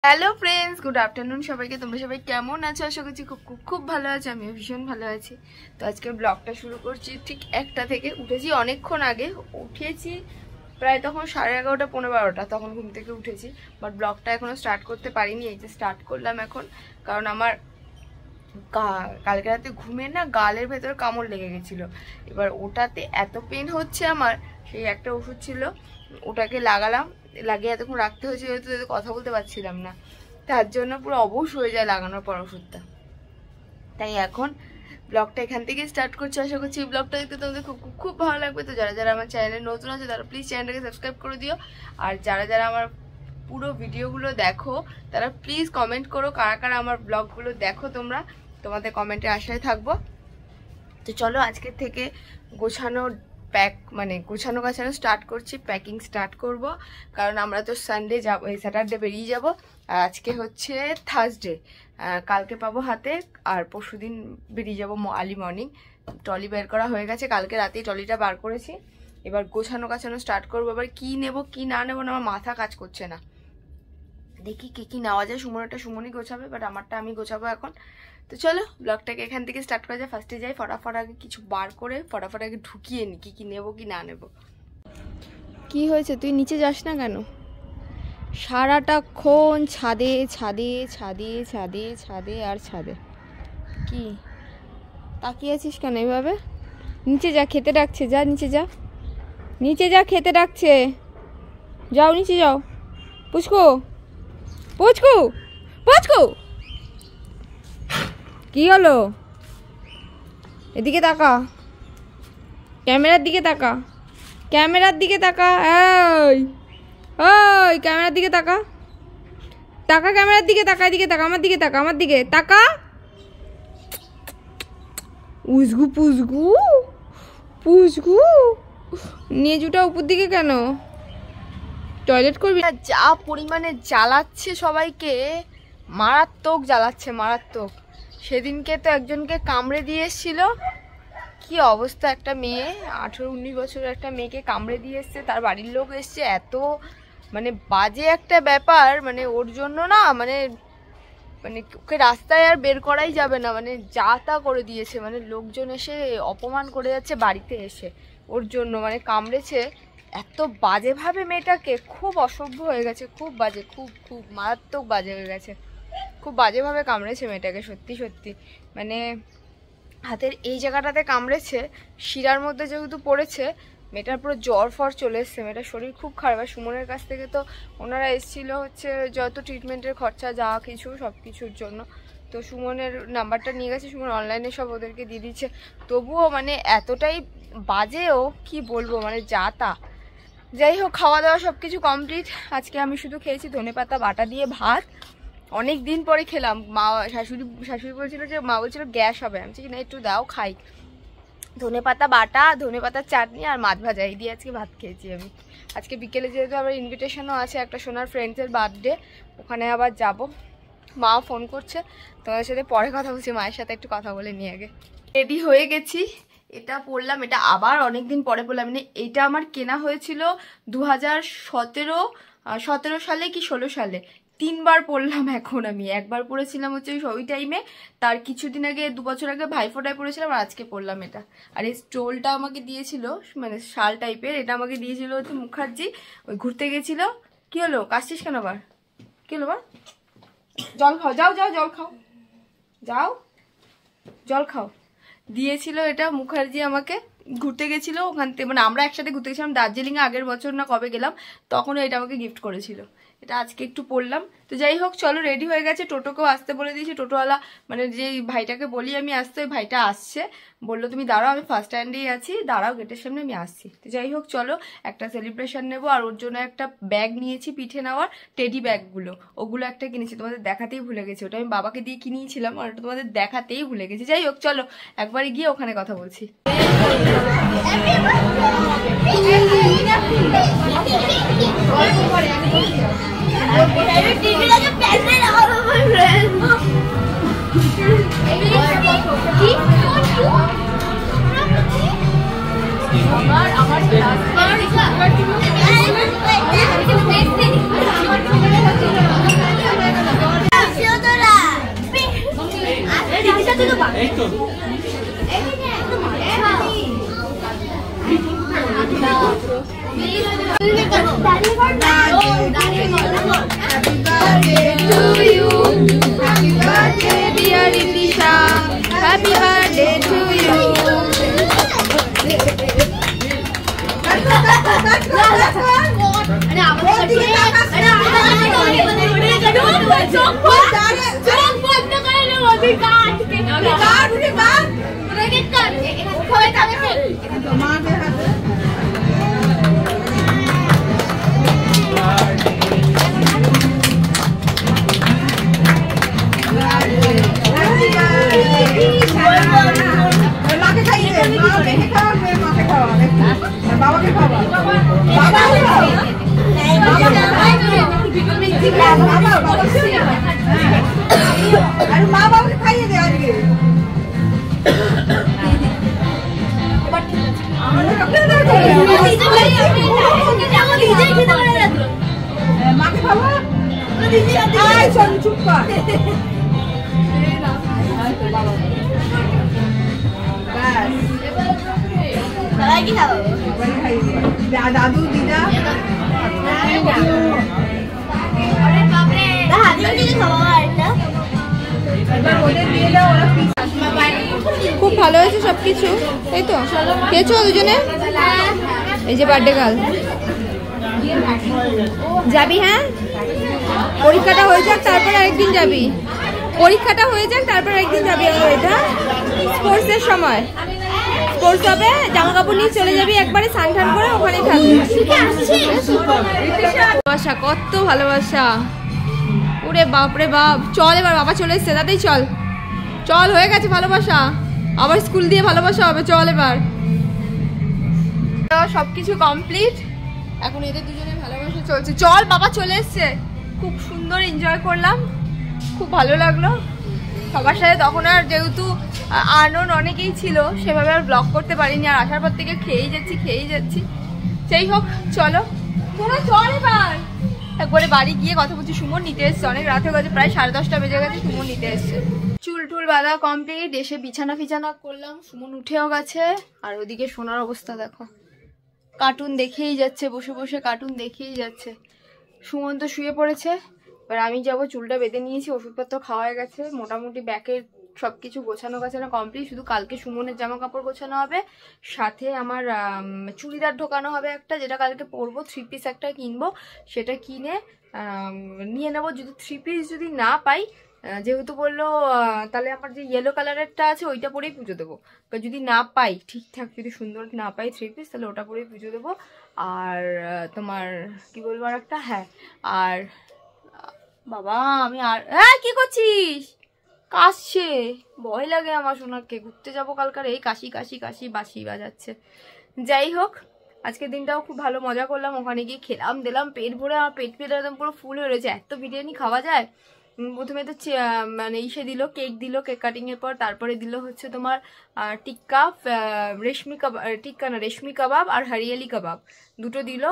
Hello friends, good afternoon সবাইকে। তোমরা সবাই কেমন আছো? আশা করছি খুব খুব খুব ভালো আছো। আমিও ভীষণ ভালো আছি। তো আজকে ব্লগটা শুরু করছি ঠিক 1টা থেকে। উঠেছি অনেকক্ষণ আগে, উঠেছি প্রায় তখন 11:30 পৌনে 12টা, তখন ঘুম থেকে উঠেছি। বাট ব্লগটা এখনও স্টার্ট করতে পারিনি, এই যে স্টার্ট করলাম এখন। কারণ আমার কালকে রাতে ঘুমে না গালের ভেতর কামড় লেগে গেছিলো। এবার ওটাতে এত পেন হচ্ছে আমার, সেই একটা ওষুধ ছিল ওটাকে লাগালাম, লাগিয়ে এতক্ষণ রাখতে হয়েছে যেহেতু কথা বলতে পারছিলাম না, তার জন্য পুরো অবশ হয়ে যায় লাগানোর পর ওষুধটা। তাই এখন ব্লগটা এখান থেকে স্টার্ট করছি। আশা করছি এই ব্লগটা দেখতে তোমাদের খুব খুব খুব ভালো লাগবে। তো যারা যারা আমার চ্যানেলে নতুন আছে তারা প্লিজ চ্যানেলটাকে সাবস্ক্রাইব করে দিও। আর যারা যারা আমার পুরো ভিডিওগুলো দেখো তারা প্লিজ কমেন্ট করো কারা কারা আমার ব্লগগুলো দেখো। তোমাদের কমেন্টে আশায় থাকবো। তো চলো আজকের থেকে গোছানো গাছানো স্টার্ট করছি, প্যাকিং স্টার্ট করব। কারণ আমরা তো সানডে যাবো, স্যাটারডে বেরিয়ে যাব। আর আজকে হচ্ছে থার্সডে, কালকে পাবো হাতে, আর পরশুদিন বেরিয়ে যাবো আর্লি মর্নিং। ট্রলি বের করা হয়ে গেছে, কালকে রাতেই ট্রলিটা বার করেছি। এবার গোছানো স্টার্ট করবো। এবার কি নেব কি না নেবো না আমার মাথা কাজ করছে না। দেখি কি নেওয়া যায়। সুমনই গোছাবে, বাট আমারটা আমি গোছাবো এখন। তো চলো ব্লগটাকে এখান থেকে স্টার্ট করা যায়। ফার্স্টে যাই, ফটাফট আগে কিছু বার করে ফটাফট আগে ঢুকিয়ে নি কি নেব কি না নেব। কি হয়েছে, তুই নিচে যাস না কেন? সারাটাক্ষণ ছাদে ছাদে ছাদে ছাদে ছাদে আর ছাদে। কি তাকিয়ে আছিস কেন এইভাবে? নিচে যা, খেতে ডাকছে, যা নিচে যা, নিচে যা, খেতে ডাকছে, যাও নিচে যাও। পুচকু পুচকু পুচকু, কি হলো? এদিকে তাকা, ক্যামেরার দিকে তাকা, ক্যামেরার দিকে তাকা। এই ওই ক্যামেরার দিকে তাকা, তাকা ক্যামেরার দিকে তাকা, এদিকে তাকা, আমার দিকে তাকা, আমার দিকে তাকা। উজগু পুজগু পুজগু, নেজুটা উপর দিকে কেন? টয়লেট করবি? যা পরিমাণে জ্বালাচ্ছে সবাইকে, মারাত্মক জ্বালাচ্ছে, মারাত্মক। সেদিনকে তো একজনকে কামড়ে দিয়ে এসেছিল, কি অবস্থা। একটা মেয়ে 18-19 বছরের একটা মেয়েকে কামড়ে দিয়ে এসছে, তার বাড়ির লোক এসছে। এত বাজে একটা ব্যাপার, ওর জন্য না ওকে রাস্তায় আর বের করাই যাবে না, যা তা করে দিয়েছে। লোকজন এসে অপমান করে যাচ্ছে বাড়িতে এসে, ওর জন্য কামড়েছে এত বাজেভাবে মেয়েটাকে। খুব অসভ্য হয়ে গেছে, খুব বাজে, খুব খুব মারাত্মক বাজে হয়ে গেছে। খুব বাজেভাবে কামড়েছে মেয়েটাকে, সত্যি সত্যি। হাতের এই জায়গাটাতে কামড়েছে, শিরার মধ্যে যেহেতু পড়েছে, মেয়েটার পুরো জ্বর ফর চলে এসছে। মেয়েটার শরীর খুব খারাপ। আর সুমনের কাছ থেকে তো ওনারা এসেছিলো হচ্ছে যত ট্রিটমেন্টের খরচা যা কিছু সব কিছুর জন্য। তো সুমনের নাম্বারটা নিয়ে গেছে, সুমন অনলাইনে সব ওদেরকে দিয়ে দিচ্ছে। তবুও এতটাই বাজেও কি বলবো, যা তা। যাই হোক, খাওয়া দাওয়া সব কিছু কমপ্লিট। আজকে আমি শুধু খেয়েছি ধনেপাতা বাটা দিয়ে ভাত। অনেক দিন পরে খেলাম। শাশুড়ি বলছিল যে, মা বলছিল গ্যাস হবে, আমি বলছি না একটু দাও খাই। ধনেপাতা বাটা, ধনেপাতার চাটনি আর মাছ ভাজা, এই দিয়ে আজকে ভাত খেয়েছি আমি। আজকে বিকেলে যেহেতু আবার ইনভিটেশনও আছে একটা সোনার ফ্রেন্ডসের বার্থডে, ওখানে আবার যাব। মা ফোন করছে, তোমাদের সাথে পরে কথা বলছি। মায়ের সাথে একটু কথা বলে নিয়ে আগে। রেডি হয়ে গেছি, এটা পরলাম, এটা আবার অনেকদিন পরে পরলাম। এটা আমার কেনা হয়েছিল 2017 সালে কি 16 সালে। 3বার পরলাম এখন। আমি একবার পরেছিলাম হচ্ছে ওই টাইমে, তার কিছুদিন আগে 2 বছর আগে ভাইফোঁটায় পরেছিলাম, আর আজকে পরলাম এটা। আর এই স্টোলটা আমাকে দিয়েছিল, শাল টাইপের, এটা আমাকে দিয়েছিল হচ্ছে মুখার্জি। ওই ঘুরতে গেছিল। কি হলো, কাশছিস কেন আবার? কি হলো আবার? জল খাও, যাও যাও জল খাও, যাও জল খাও। দিয়েছিল এটা মুখার্জি আমাকে, ঘুরতে গেছিল ওখান থেকে। আমরা একসাথে ঘুরতে গেছিলাম দার্জিলিংয়ে, আগের বছর না কবে গেলাম, তখন এটা আমাকে গিফট করেছিল। এটা আজকে একটু পরলাম। তো যাই হোক, চলো রেডি হয়ে গেছে। টোটোকেও আসতে বলে দিয়েছি। টোটোওয়ালা যে ভাইটাকে বলি আমি আসতে, ওই ভাইটা আসছে। বললো তুমি দাঁড়াও, আমি ফার্স্ট স্ট্যান্ডেই আছি, দাঁড়াও গেটের সামনে, আমি আসছি। তো যাই হোক চলো, একটা সেলিব্রেশন নেবো। আর ওর জন্য একটা ব্যাগ নিয়েছি, পিঠে নেওয়ার টেডি ব্যাগগুলো, ওগুলো একটা কিনেছি। তোমাদের দেখাতেই ভুলে গেছি, ওটা আমি বাবাকে দিয়ে কিনিয়েছিলাম, আর ওটা তোমাদের দেখাতেই ভুলে গেছি। যাই হোক চলো, একবারে গিয়ে ওখানে কথা বলছি। আমার বাবাকে খাওয়া আর মা বাবাকে খাইয়ে দে আজকে মাকে খাওয়া চুপ কর দাদু দিদা খুব ভালো হয়েছে সবকিছু তাই তো খেয়েছো দুজনে এই যে বার্থডে গার্ল যাবি হ্যাঁ পরীক্ষাটা হয়ে যাক তারপর আরেকদিন যাবি পরীক্ষাটা হয়ে যাক তারপর একদিন যাবি এটা স্পোর্টসের সময় স্পোর্টস হবে জামা কাপড় নিয়ে চলে যাবি একবারে স্নান টান করে ওখানেই থাকবি ভালোবাসা কত ভালোবাসা ওরে বাপ রে বাপ চল এবার বাবা চলে এসছে তাতেই চল চল হয়ে গেছে ভালোবাসা আবার স্কুল দিয়ে ভালোবাসা হবে চল এবার সবকিছু কমপ্লিট এখন এদের দুজনে ভালোবাসা চলছে চল বাবা চলে এসছে খুব সুন্দর এনজয় করলাম খুব ভালো লাগলো সবার সাথে তখন আর যেহেতু আনন অনেকেই ছিল সেভাবে আর ব্লগ করতে পারিনি আর আসার পর থেকে খেয়েই যাচ্ছি সেই হোক চলো তোরা চল এবার একবারে বাড়ি গিয়ে কথা বলছি সুমন নিতে এসছে অনেক রাত হয়ে গেছে প্রায় 10:30 বেজে গেছে সুমন নিতে এসছে চুল টুল বাঁধা কমপ্লিট এসে বিছানা ফিছানা করলাম সুমন উঠেও গেছে আর ওদিকে সোনার অবস্থা দেখো কার্টুন দেখেই যাচ্ছে বসে বসে কার্টুন দেখেই যাচ্ছে সুমন তো শুয়ে পড়েছে এবার আমি যাবো চুলটা বেঁধে নিয়েছি ওষুধপত্র খাওয়া হয়ে গেছে মোটামুটি ব্যাগের সবকিছু গোছানো কমপ্লিট শুধু কালকে সুমনের জামা কাপড় গোছানো হবে সাথে আমার চুড়িদার ঢোকানো হবে একটা যেটা কালকে পরবো 3 পিস একটা কিনবো সেটা কিনে নিয়ে নেবো যদি 3 পিস যদি না পাই যেহেতু বললো তাহলে আমার যে ইয়েলো কালারেরটা আছে ওইটা পরেই পুজো দেবো যদি না পাই ঠিকঠাক যদি সুন্দর না পাই 3 পিস তাহলে ওটা পরেই পুজো দেবো আর তোমার কি বলবো আর একটা হ্যাঁ আর বাবা আমি আর কি করছিস কাশছে ভয় লাগে আমার সোনাকে ঘুরতে যাবো কালকার এই কাশি কাশি কাশি বাঁশি বাজাচ্ছে যাই হোক আজকের দিনটাও খুব ভালো মজা করলাম ওখানে গিয়ে খেলাম দিলাম পেট ভরে আমার পেট একদম পুরো ফুল হয়ে রয়েছে এত বিরিয়ানি খাওয়া যায় প্রথমে তো মানে ইসে দিল কেক কাটিং এর পর তারপরে দিল হচ্ছে তোমার টিক্কা রেশমি কাবাব টিক্কা না রেশমি কাবাব আর হরিয়ালি কাবাব দুটো দিল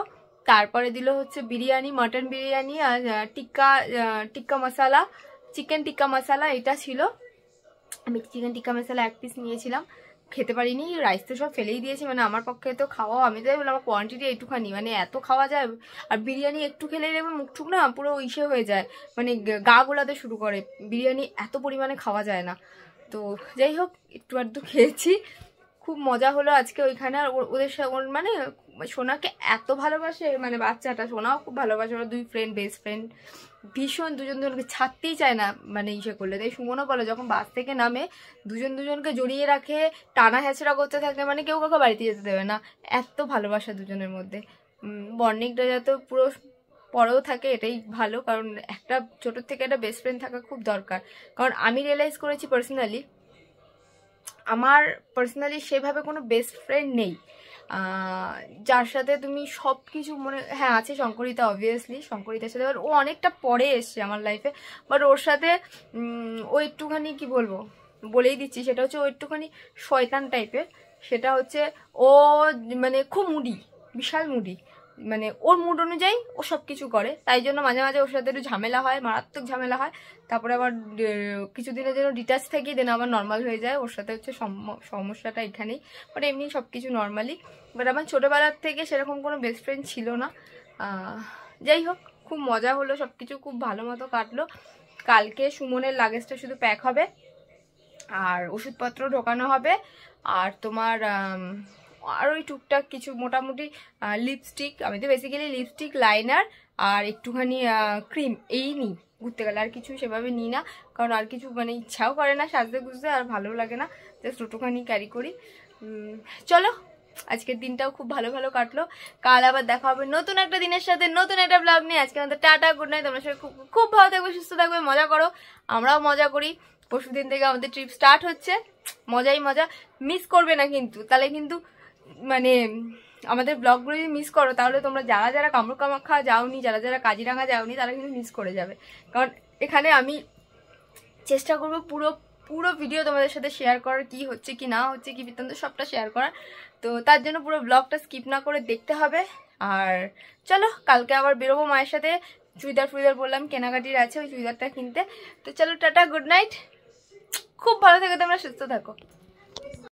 তারপরে দিল হচ্ছে বিরিয়ানি মটন বিরিয়ানি আর টিক্কা মশালা চিকেন টিক্কা মশালা এটা ছিল আমি চিকেন টিক্কা মশালা 1 পিস নিয়েছিলাম খেতে পারিনি রাইস তো সব ফেলেই দিয়েছি মানে আমার পক্ষে তো খাওয়া আমি তাই বললাম আমার কোয়ান্টিটি একটুখানি মানে এত খাওয়া যায় আর বিরিয়ানি একটু খেলেই দেখবে মুখটুক না পুরো ইসে হয়ে যায় মানে গা গোলাতে শুরু করে বিরিয়ানি এত পরিমাণে খাওয়া যায় না তো যাই হোক একটু আধটু খেয়েছি খুব মজা হলো আজকে ওইখানে আর ওদের মানে সোনাকে এত ভালোবাসে মানে বাচ্চাটা সোনাও খুব ভালোবাসে ওরা 2 ফ্রেন্ড বেস্ট ফ্রেন্ড ভীষণ দুজনকে ছাড়তেই চায় না মানে ইসে করলে তাই সুমনও বলে যখন বাস থেকে নামে দুজনকে জড়িয়ে রাখে টানা হেঁচড়া করতে থাকে মানে কেউ কাউকে বাড়িতে যেতে দেবে না এত ভালোবাসা দুজনের মধ্যে বন্ডিংটা যাতে পুরো পরেও থাকে এটাই ভালো কারণ একটা ছোটোর থেকে একটা বেস্ট ফ্রেন্ড থাকা খুব দরকার কারণ আমি রিয়েলাইজ করেছি পার্সোনালি আমার সেভাবে কোনো বেস্ট ফ্রেন্ড নেই যার সাথে তুমি সব কিছু মনে হ্যাঁ আছে শঙ্করিতা অবভিয়াসলি শঙ্করিতার সাথে ও অনেকটা পরে এসছে আমার লাইফে বাট ওর সাথে ও একটুখানি কি বলবো বলেই দিচ্ছি সেটা হচ্ছে ও একটুখানি শয়তান টাইপের সেটা হচ্ছে ও মানে খুব মুডি বিশাল মুডি মানে ওর মুড অনুযায়ী ও সব কিছু করে তাই জন্য মাঝে মাঝে ওর সাথে একটু ঝামেলা হয় মারাত্মক ঝামেলা হয় তারপরে আবার কিছুদিনের জন্য ডিটাচ থাকি দেন আবার নর্মাল হয়ে যায় ওর সাথে হচ্ছে সমস্যাটা এখানেই বাট এমনি সব কিছু নর্মালি বাট আমার ছোটোবেলার থেকে সেরকম কোনো বেস্ট ফ্রেন্ড ছিল না যাই হোক খুব মজা হলো সব কিছু খুব ভালো মতো কাটলো কালকে সুমনের লাগেজটা শুধু প্যাক হবে আর ওষুধপত্র ঢোকানো হবে আর তোমার আর ওই টুকটাক কিছু মোটামুটি লিপস্টিক আমি তো বেসিক্যালি লিপস্টিক লাইনার আর একটুখানি ক্রিম এই নিই ঘুরতে গেলে, আর কিছু সেভাবে নিই না, কারণ আর কিছু মানে ইচ্ছাও করে না সাজতে গুজতে, আর ভালো লাগে না, জাস্ট ওটুখানি ক্যারি করি। চলো আজকের দিনটাও খুব ভালো ভালো কাটলো, কাল আবার দেখা হবে নতুন একটা দিনের সাথে, নতুন একটা ব্লগ নিয়ে। আজকে আমাদের টাটা, গুড নাইট, তোমরা সবাই খুব খুব ভালো থাকবে, সুস্থ থাকবে, মজা করো, আমরাও মজা করি। পরশু দিন থেকে আমাদের ট্রিপ স্টার্ট হচ্ছে, মজাই মজা, মিস করবে না কিন্তু, তাহলে কিন্তু মানে আমাদের ব্লগগুলো যদি মিস করো তাহলে তোমরা যারা যারা কামাখ্যা যাওনি, যারা যারা কাজিরাঙা যাওনি, তারা কিন্তু মিস করে যাবে। কারণ এখানে আমি চেষ্টা করবো পুরো পুরো ভিডিও তোমাদের সাথে শেয়ার করার, কি হচ্ছে কি না হচ্ছে কি বৃত্তান্ত সবটা শেয়ার করার। তো তার জন্য পুরো ব্লগটা স্কিপ না করে দেখতে হবে। আর চলো কালকে আবার বেরোবো মায়ের সাথে, চুড়িদার ফুড়িদার বললাম কেনাকাটির আছে, ওই চুড়িদারটা কিনতে। তো চলো টাটা, গুড নাইট, খুব ভালো থেকো তোমরা, সুস্থ থাকো।